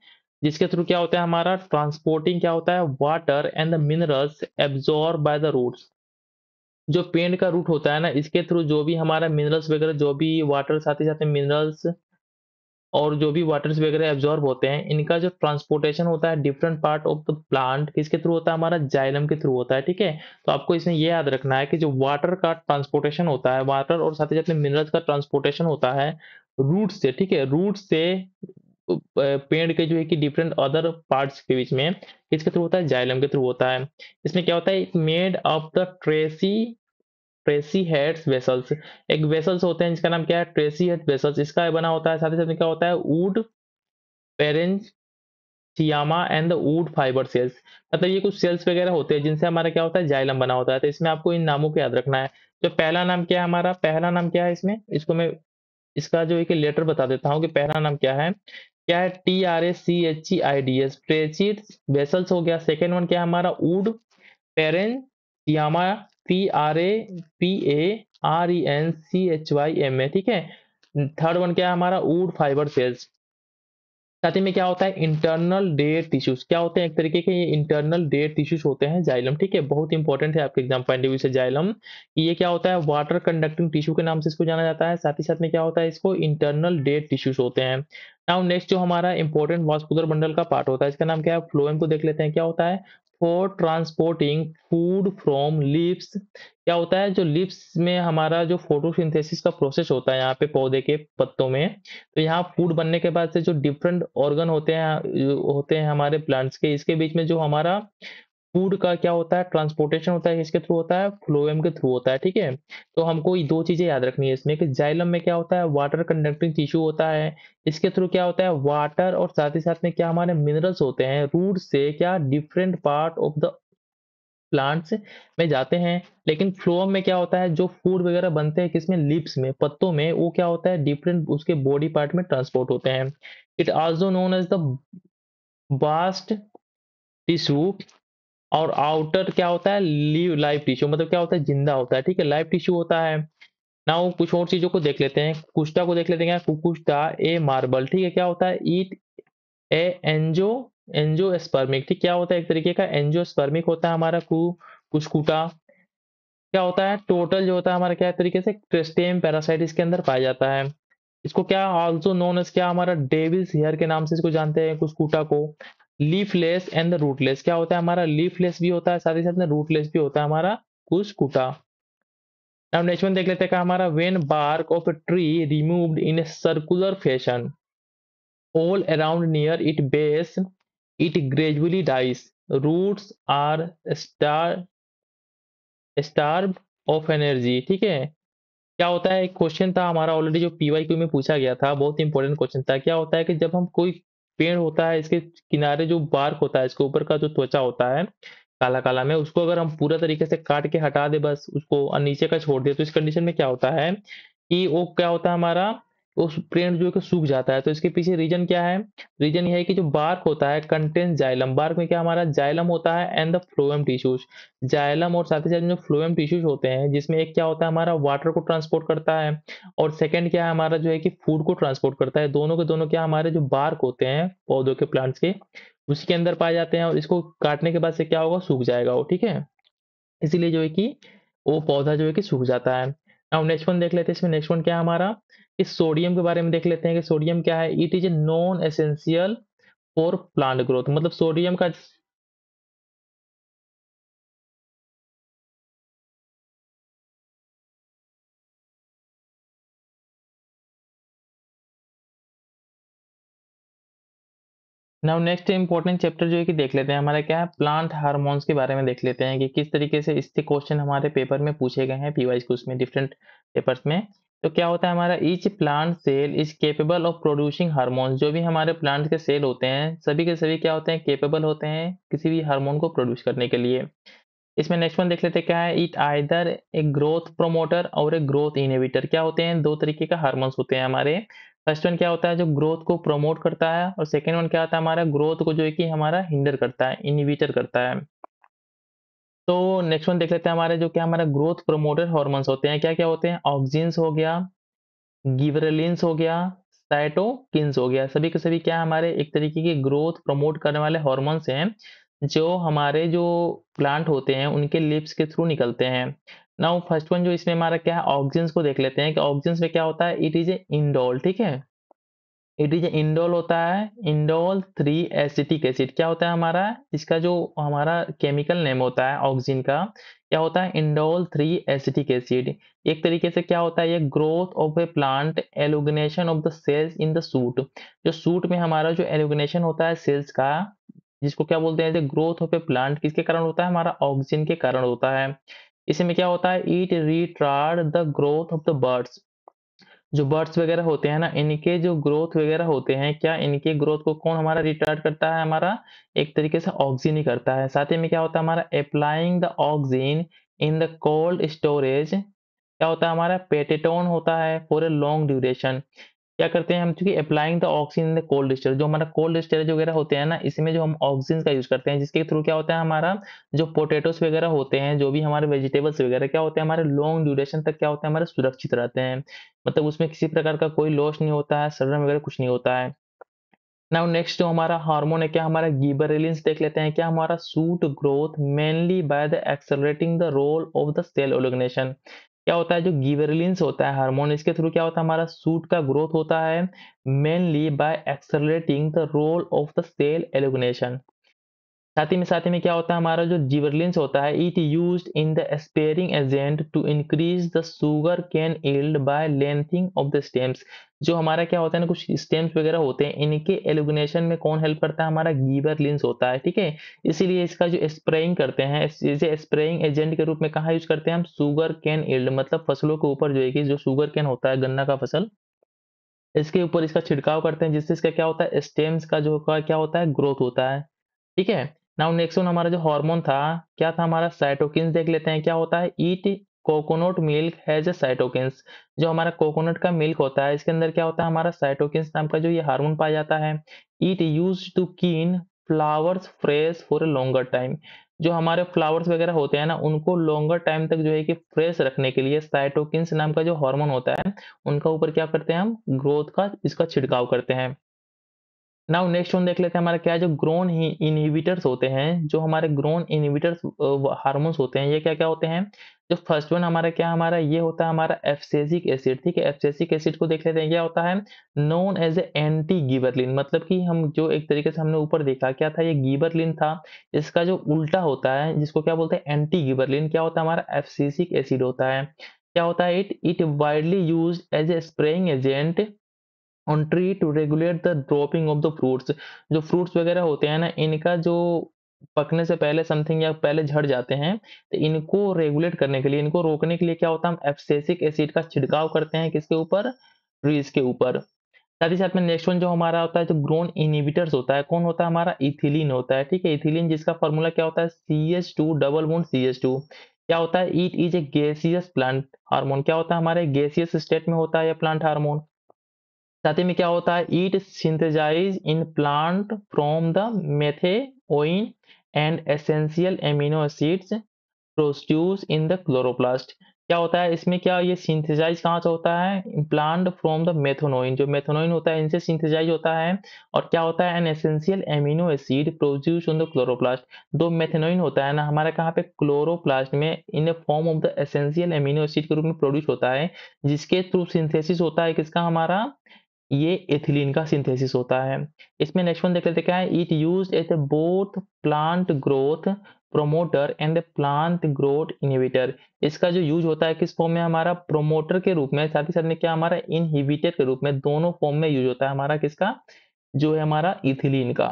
जिसके थ्रू क्या होता है? हमारा ट्रांसपोर्टिंग क्या होता है? Water and the minerals absorb by the roots. जो पेड़ का रूट होता है ना, इसके थ्रू जो भी हमारा मिनरल्स वगैरह, जो भी वाटर साथ ही साथ में मिनरल्स और जो भी वाटर्स वगैरह एब्जॉर्ब होते हैं, इनका जो ट्रांसपोर्टेशन होता है different part of the plant, किसके थ्रू होता है? हमारा जाइलम के थ्रू होता है, ठीक है? तो आपको इसमें ये याद रखना है कि जो वाटर का ट्रांसपोर्टेशन होता है, वाटर और साथ ही साथ में मिनरल्स का ट्रांसपोर्टेशन होता है रूट से, ठीक है? रूट से पेड़ के जो है कि डिफरेंट अदर पार्ट्स के बीच में किसके थ्रू होता है? जाइलम के थ्रू होता है। इसमें क्या होता है? It made of the Tracy Tracy heads vessels. एक वेसल्स होते हैं जिसका नाम क्या है? Tracy head vessels. इसका बना होता है, साथ ही साथ में क्या होता है? Wood parenchyma and the wood fibre cells. मतलब ये कुछ सेल्स वगैरह होते हैं जिनसे हमारा क्या होता है? जाइलम बना होता है। तो इसमें आपको इन नामों को याद रखना है। जो पहला नाम क्या है? हमारा पहला नाम क्या है इसमें? इसको मैं इसका जो एक लेटर बता देता हूँ कि पहला नाम क्या है। क्या है? TRACHEIDS, ट्रेचिड वेसल्स हो गया। सेकेंड वन क्या है हमारा? वुड पेरेंचियामा, PARENCHYMA, ठीक है? थर्ड वन क्या है हमारा? Wood fibre cells. साथ ही में क्या होता है? Internal dead tissues. क्या होते हैं? एक तरीके के ये इंटरनल डेड टिश्यूज होते हैं जाइलम, ठीक है? बहुत इंपॉर्टेंट है आपके एग्जाम पॉइंट ऑफ व्यू से जाइलम। ये क्या होता है? वाटर कंडक्टिंग टिश्यू के नाम से इसको जाना जाता है। साथ ही साथ में क्या होता है? इसको इंटरनल डेड टिश्यूज होते हैं। नाउ नेक्स्ट जो हमारा इंपॉर्टेंट वास्कुलर बंडल का पार्ट होता है, इसका नाम क्या है? फ्लोएम को देख लेते हैं। क्या होता है? For transporting food from leaves. क्या होता है? जो लीव्स में हमारा जो फोटोसिंथेसिस का प्रोसेस होता है यहाँ पे पौधे के पत्तों में, तो यहाँ फूड बनने के बाद से जो डिफरेंट ऑर्गन होते हैं हमारे प्लांट्स के, इसके बीच में जो हमारा फूड का क्या होता है? ट्रांसपोर्टेशन होता है, इसके थ्रू होता है? फ्लोएम के थ्रू होता है, ठीक है? तो हमको ये दो चीजें याद रखनी है इसमें कि जाइलम में क्या होता है? वाटर कंडक्टिंग टिश्यू होता है। इसके थ्रू क्या होता है? वाटर और साथ ही साथ में क्या हमारे मिनरल्स होते हैं रूट से क्या different part of the plants में जाते हैं। लेकिन फ्लोएम में क्या होता है? जो फूड वगैरह बनते हैं किसमें? लीव्स में, पत्तों में, वो क्या होता है? डिफरेंट उसके बॉडी पार्ट में ट्रांसपोर्ट होते हैं। It also known as the bast tissue. और आउटर क्या होता है? लिव लाइव टिश्यू, मतलब क्या होता है? जिंदा होता है, ठीक है? लाइव टिश्यू होता है। नाउ कुछ और चीजों को देख लेते हैं। कुकुस्टा को देख लेते हैं। कुकुस्टा ए मार्बल, ठीक है? क्या होता है? ईट ए एंजियोस्पर्मिक, ठीक? क्या होता है? एक तरीके का एंजियोस्पर्मिक होता है हमारा कुस्कुटा। क्या होता है? टोटल जो होता है हमारा क्या है? तरीके से क्रिस्टेम पैरासाइट इसके अंदर पाया जाता है। इसको क्या आल्सो नोन एज क्या हमारा? डेविल्स हेयर के नाम से इसको जानते हैं कुस्कुटा को। Leafless and the rootless. क्या होता है हमारा? लीफलेस भी होता है, साथ ही साथ में रूटलेस भी होता है हमारा कुस्कुटा। अब नेक्स्ट वन देख लेते हैं। क्या हमारा? When bark of a tree removed in a circular fashion all around near its base, it gradually dies. Roots are starved of energy, ठीक है? क्या होता है? एक क्वेश्चन था हमारा ऑलरेडी जो पीवाईक्यू में पूछा गया था, बहुत इंपॉर्टेंट क्वेश्चन था। क्या होता है कि जब हम कोई पेड़ होता है, इसके किनारे जो बार्क होता है, इसके ऊपर का जो त्वचा होता है काला काला में, उसको अगर हम पूरा तरीके से काट के हटा दे बस उसको और नीचे का छोड़ दे, तो इस कंडीशन में क्या होता है कि वो क्या होता है हमारा? उस पेड़ जो है कि सूख जाता है। तो इसके पीछे रीजन क्या है? रीजन ये है कि जो बार्क होता है कंटेन जाइलम। बार्क में क्या हमारा? जाइलम होता है and the phloem tissues. Xylem और साथ ही साथ जो फ्लोएम टिश्यूज होते हैं, जिसमें एक क्या होता है हमारा? वाटर को ट्रांसपोर्ट करता है, और सेकंड क्या है हमारा? जो है कि फूड को ट्रांसपोर्ट करता है। दोनों के दोनों क्या हमारे जो बार्क होते हैं पौधों के, प्लांट्स के, उसी के अंदर पाए जाते हैं, और इसको काटने के बाद से क्या होगा? सूख जाएगा वो, ठीक है? इसीलिए जो है कि वो पौधा जो है कि सूख जाता है। अब नेक्स्ट वन देख लेते हैं। इसमें नेक्स्ट वन क्या है हमारा? इस सोडियम के बारे में देख लेते हैं कि सोडियम क्या है? It is a non essential for plant growth. मतलब सोडियम का नाउ नेक्स्ट इम्पोर्टेंट चैप्टर जो है कि देख लेते हैं हमारा क्या है, प्लांट हार्मोन्स के बारे में देख लेते हैं कि किस तरीके से इसके क्वेश्चन हमारे पेपर में पूछे गए हैं पीवाईक्यू के उसमें डिफरेंट पेपर्स में। तो क्या होता है हमारा, each plant cell is capable of producing hormones. जो भी हमारे प्लांट के सेल होते हैं सभी के सभी क्या होते हैं, केपेबल होते हैं किसी भी हार्मोन को प्रोड्यूस करने के लिए। इसमें नेक्स्ट वन देख लेते हैं क्या है, it either a growth promoter और ए ग्रोथ इनहिबिटर। क्या होते हैं, दो तरीके का हार्मोन्स होते हैं हमारे। फर्स्ट वन क्या होता है जो ग्रोथ को प्रमोट करता है, और सेकंड वन क्या होता है हमारा ग्रोथ को जो है कि हमारा हिंडर करता है, इनहिबिटर करता है। तो नेक्स्ट वन देख लेते हैं हमारे जो क्या हमारा ग्रोथ प्रमोटर हार्मोन्स होते हैं, क्या क्या होते हैं, ऑक्सिन्स हो गया, गिबरेलिंस हो गया, साइटोकिन्स हो गया। सभी के सभी क्या हमारे एक तरीके के ग्रोथ प्रमोट करने वाले हार्मोन्स हैं जो हमारे जो प्लांट होते हैं उनके लिप्स के थ्रू निकलते हैं। नाउ फर्स्ट वन जो इसमें हमारा क्या है, ऑक्सिन्स को देख लेते हैं कि ऑक्सिन्स में क्या होता है, इट इज ए इंडोल, ठीक है। इट इज इंडोल होता है, इंडोल 3 एसिटिक एसिड। क्या होता है हमारा, इसका जो हमारा केमिकल नेम होता है ऑक्सिन का, क्या होता है, इंडोल 3 एसिटिक एसिड। एक तरीके से क्या होता है, ये growth of a plant, elongation of the cells in the shoot. जो सूट में हमारा जो एलुगिनेशन होता है सेल्स का, जिसको क्या बोलते हैं, ग्रोथ ऑफ ए प्लांट किसके कारण होता है, हमारा ऑक्सिन के कारण होता है। इसमें क्या होता है, it retard the growth of the birds. जो बर्ड्स वगैरह होते हैं ना, इनके जो ग्रोथ वगैरह होते हैं, क्या इनके ग्रोथ को कौन हमारा रिटार्ड करता है, हमारा एक तरीके से ऑक्सीजन ही करता है। साथ ही में क्या होता है हमारा, applying the oxygen in the cold storage, क्या होता है हमारा, पेटेटोन होता है फॉर ए लॉन्ग ड्यूरेशन। क्या करते हैं हम, चूंकि applying the oxygen in the cold storage, जो हमारा कोल्ड स्टोरेज वगैरह होते हैं ना, इसमें जो हम ऑक्सीजन का यूज करते हैं, जिसके थ्रू क्या होता है हमारा, जो पोटैटोस वगैरह होते हैं, जो भी हमारे वेजिटेबल्स वगैरह क्या होते हैं हमारे लॉन्ग ड्यूरेशन तक क्या होते हैं हमारे सुरक्षित रहते हैं। मतलब उसमें किसी प्रकार का कोई लॉस नहीं होता है, सड़न वगैरह कुछ नहीं होता है। नाउ नेक्स्ट जो हमारा हार्मोन है क्या, हमारा गिबरेलिंस देख लेते हैं। क्या हमारा shoot growth mainly by the accelerating the role of the cell elongation. क्या होता है जो गिबरेलिंस होता है हार्मोन, इसके थ्रू क्या होता है हमारा सूट का ग्रोथ होता है mainly by accelerating the role of the cell elongation. साथ ही में क्या होता है हमारा जो जिबरलिंस होता है, it used in the spraying agent to increase the sugar cane yield by lengthening of the stems. जो हमारा क्या होता है ना, कुछ स्टेम्स वगैरह होते हैं, इनके एलुमिनेशन में कौन हेल्प करता है, हमारा गिबरलिंस होता है, ठीक है। इसीलिए इसका जो स्प्रेइंग करते हैं, इसे स्प्रेइंग एजेंट के रूप में कहाँ यूज करते हैं हम, शुगर कैन यील्ड, मतलब फसलों के ऊपर जो है कि जो शुगर कैन होता है गन्ना का फसल, इसके ऊपर इसका छिड़काव करते हैं, जिससे इसका क्या होता है, स्टेम्स का जो क्या होता है, ग्रोथ होता है, ठीक है। नाउ नेक्स्ट वन हमारा जो हार्मोन था, क्या था हमारा, साइटोकिन्स देख लेते हैं। क्या होता है, it coconut milk has a cytokinins. जो हमारा कोकोनट का मिल्क होता है, इसके अंदर क्या होता है हमारा, साइटोकिन्स नाम का जो ये हार्मोन पाया जाता है। ईट यूज टू कीन flowers fresh for a longer time. जो हमारे फ्लावर्स वगैरह होते हैं ना, उनको लॉन्गर टाइम तक जो है कि फ्रेश रखने के लिए साइटोकिन्स नाम का जो हार्मोन होता है, उनका ऊपर क्या करते हैं हम, ग्रोथ का इसका छिड़काव करते हैं। नाउ नेक्स्ट वन देख लेते हैं हमारा क्या है, जो ग्रोन इनहिबिटर्स होते हैं, जो हमारे ग्रोन इनहिबिटर्स हार्मोन्स होते हैं, ये क्या क्या होते हैं। जो फर्स्ट वन हमारा क्या हमारा ये होता है हमारा एब्सिसिक एसिड, ठीक है। एब्सिसिक एसिड को देख लेते हैं, क्या होता है, known as a anti gibberellin. मतलब कि हम जो एक तरीके से हमने ऊपर देखा क्या था, ये गिबरलिन था, इसका जो उल्टा होता है जिसको क्या बोलते हैं, एंटी गिबरलिन, क्या होता है हमारा एब्सिसिक एसिड होता है। क्या होता है, it it widely use as a spraying agent on tree to regulate the dropping of the fruits. जो फ्रूट्स वगैरह होते हैं ना, इनका जो पकने से पहले समथिंग या पहले झड़ जाते हैं, तो इनको रेगुलेट करने के लिए, इनको रोकने के लिए क्या होता है, हम एब्सिसिक एसिड का छिड़काव करते हैं किसके ऊपर, ट्रीज के ऊपर। साथ ही साथ में नेक्स्ट वन जो हमारा होता है, जो ग्रोन इनहिबिटर्स होता है, कौन होता है हमारा, इथिलीन होता है, ठीक है। इथिलीन जिसका फॉर्मूला क्या होता है, CH2 डबल बॉन्ड CH2। क्या होता है, it is A gaseous plant hormone. क्या होता है हमारे गैसियस स्टेट में होता है ये प्लांट हार्मोन। साथ ही में क्या होता है, it synthesize in plant from the methionine and essential amino acids produce in the chloroplast. क्या होता है इसमें, क्या ये सिंथेसाइज कहाँ से होता है, प्लांट फ्रॉम द मेथोनोइन, जो मेथोनोइन होता है इनसे सिंथेसाइज होता है। और क्या होता है, an essential amino acid produce on the chloroplast. दो मेथोनोइन होता है ना हमारे कहाँ पे, क्लोरोप्लास्ट में, in a form of the essential amino acid के रूप में प्रोड्यूस होता है, जिसके थ्रू सिंथेसिस होता है किसका, हमारा ये एथिलीन का सिंथेसिस होता है। इसमें नेक्स्ट वन देख लेते हैं, क्या है, it used as a both plant growth promoter and plant growth inhibitor. इसका जो यूज होता है किस फॉर्म में, हमारा प्रोमोटर के रूप में, साथ ही साथ में क्या हमारा इनहिबिटर के रूप में, दोनों फॉर्म में यूज होता है हमारा किसका, जो है हमारा इथिलीन का।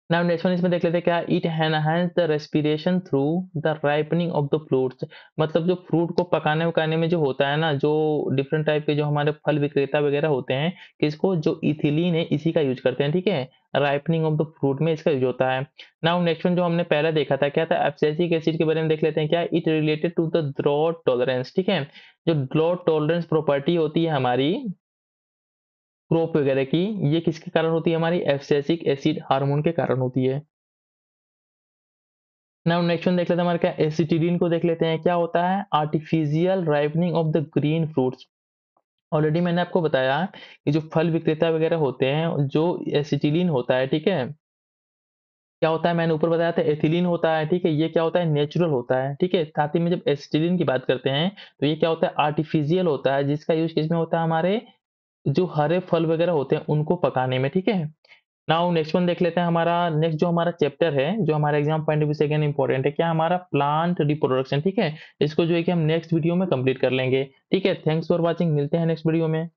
नाउ नेक्स्ट वन इसमें देख लेते हैं क्या it enhance the respiration through the ripening of the fruits. मतलब जो फ्रूट को पकाने वकाने में जो होता है ना, जो डिफरेंट टाइप के जो हमारे फल विक्रेता वगैरह होते हैं, किसको जो इथिलीन है इसी का यूज करते हैं, ठीक है। राइपनिंग ऑफ द फ्रूट में इसका यूज होता है। नाउ नेक्स्ट वन जो हमने पहले देखा था क्या था, एब्सिसिक एसिड के बारे में देख लेते हैं क्या it related to the drought tolerance, ठीक है। जो ड्रॉट टॉलरेंस प्रॉपर्टी होती है हमारी क्रॉप वगैरह की, ये किसके कारण होती है, हमारी एब्सिसिक एसिड हार्मोन के कारण होती है। नाउ नेक्स्ट वन देख लेते हैं हमारे क्या एसिटिलीन को देख लेते हैं क्या होता है, artificial ripening of the green fruits. Already मैंने आपको बताया कि जो फल विक्रेता वगैरह होते हैं, जो एसिटिलीन होता है, ठीक है, क्या होता है, मैंने ऊपर बताया था एथिलीन होता है, ठीक है, ये क्या होता है, नेचुरल होता है, ठीक है। साथ ही में जब एसिटिलीन की बात करते हैं तो ये क्या होता है, आर्टिफिशियल होता है, जिसका यूज किसमें होता है, हमारे जो हरे फल वगैरह होते हैं उनको पकाने में, ठीक है। नाउ नेक्स्ट वन देख लेते हैं हमारा नेक्स्ट जो हमारा चैप्टर है, जो हमारा एग्जाम पॉइंट ऑफ व्यू से अगेन इंपॉर्टेंट है, क्या हमारा प्लांट रिप्रोडक्शन, ठीक है। इसको जो है कि हम नेक्स्ट वीडियो में कंप्लीट कर लेंगे, ठीक है। थैंक्स फॉर वाचिंग, मिलते हैं नेक्स्ट वीडियो में।